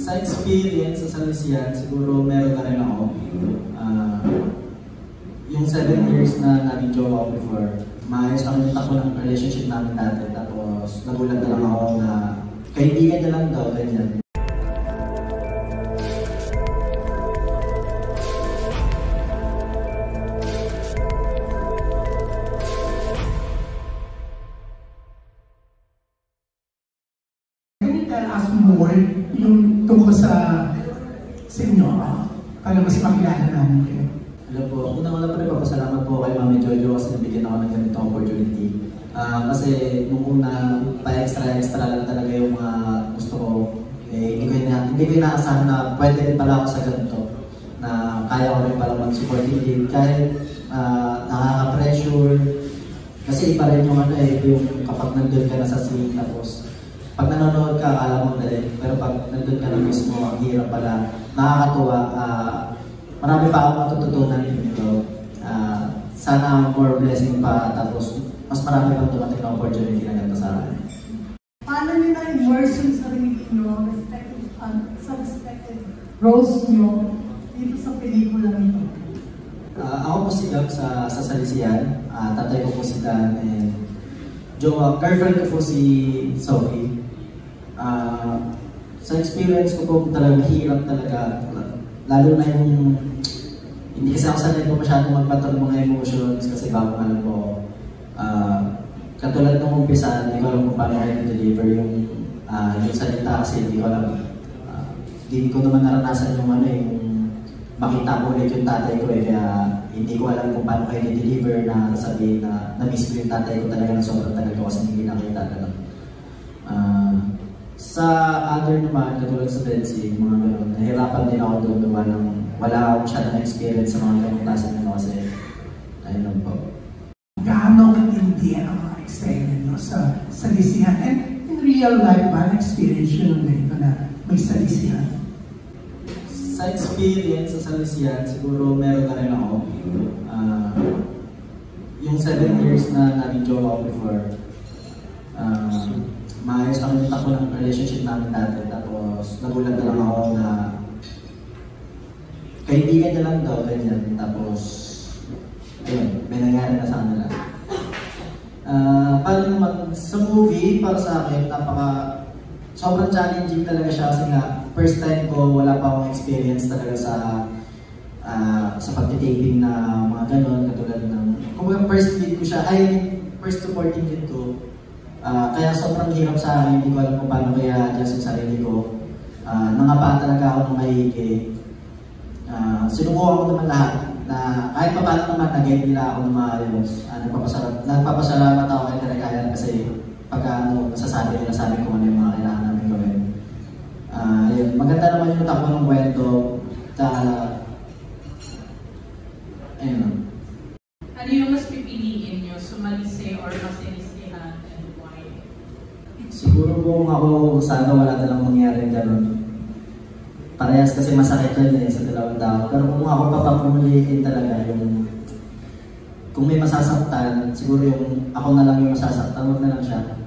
Sa experience sa Salesian, siguro meron na rin ako. Yung 7 years na naging jowa ko before, maayos lang yung takbo ng relationship namin dati. Tapos nagulat na lang ako na kaibigan niya lang daw, ganyan. Can you tell us more yung tungkol sa inyo para mas makilala namin kayo? Hello po. Unang-una po rin papasalamat po kay Mami Jojo kasi nabigyan ako ng ganitong opportunity. Kasi nung una, pa-extra lang talaga yung mga gusto ko. Hindi ko inaasahan na pwede rin pala ako sa ganito. Na kaya ko rin pala mag-support din. Kahit nakaka-pressure. Kasi iba rin yung yung kapag nandun ka na sa scene tapos pag nanonood ka, akala mo dali. Pero pag nandun ka na mismo, ang hirap pala. Nakakatuwa. Marami pa akong matututunan dito. Sana more blessing pa, tapos mas marami pang dumating na opportunity na ganito sa akin. Paano nyo na-immerse yung sarili nyo sa respective roles nyo dito sa pelikula nito? Ako po si Gab sa Salesian. Tatay ko po si Dan. And girlfriend ko po si Sophie. Sa experience ko po talaga, hirap talaga. Lalo na yung hindi kasi ako sanay po masyadong magpatrol mga emotions kasi bago ka lang po. Katulad nung umpisa, hindi ko alam kung paano kayo deliver yung salita kasi hindi ko alam. Hindi ko naman naranasan yung yung makita ko ulit yung tatay ko kaya hindi ko alam kung paano kayo deliver na sabihin na na-miss ko yung tatay ko talaga na sobrang tagal ko kasi hindi nakita. Sa other naman, katulad sa dancing, mga gano'n, nahirapan din ako doon gawa ng wala akong masyadong experience sa mga ganong klase na kasi ayun lang po. Gaano katindi ang mga eksena nyo sa salisihan? And in real life ba, na-experience nyo ganito na may salisihan? Sa experience sa Salesian, siguro meron na rin ako. Yung 7 years na naging jowa ko before, maayos lang yung takbo ng relationship namin dati. Tapos nagulat na lang ako na kaibigan niya lang daw, ganyan. Tapos, ayun, may nangyari na sa kanila. Paano naman, sa movie, para sa akin, sobrang challenging talaga siya kasi nga, first time ko, wala pa akong experience talaga sa pagtitaping na mga ganon, katulad ng, kung first lead ko siya, first supporting lead ko, kaya sobrang hirap sa akin, hindi ko alam kung paano kaya adjust yung sarili ko. Nangapa talaga ako ng maigi. Sinubukan ko naman lahat na kahit pa paano naman nag-get nila ako ng maayos. Nagpapasalamat ako kay Direk Ayan kasi pag nasasabi nila sa amin kung ano yung mga kailangan namin gawin. Yun. Maganda naman yung takbo ng kwento. Ayun. Ano yung mas pipiliin nyo? Sumalisi or masinisihan and why? Siguro kung ako, sana wala na lang mangyari ganun. Parehas kasi masakit yun sa dalawang tao. Pero kung ako papapuliin talaga, kung may masasaktan, siguro yung ako na lang yung masasaktan, huwag na lang siya.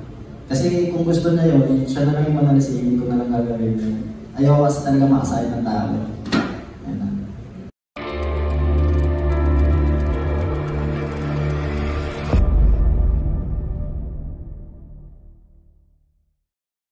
Kasi kung gusto niya yun, siya na lang yung manalisi, hindi ko na lang gagawin yun. Ayaw kasi talaga makasakit ng tao.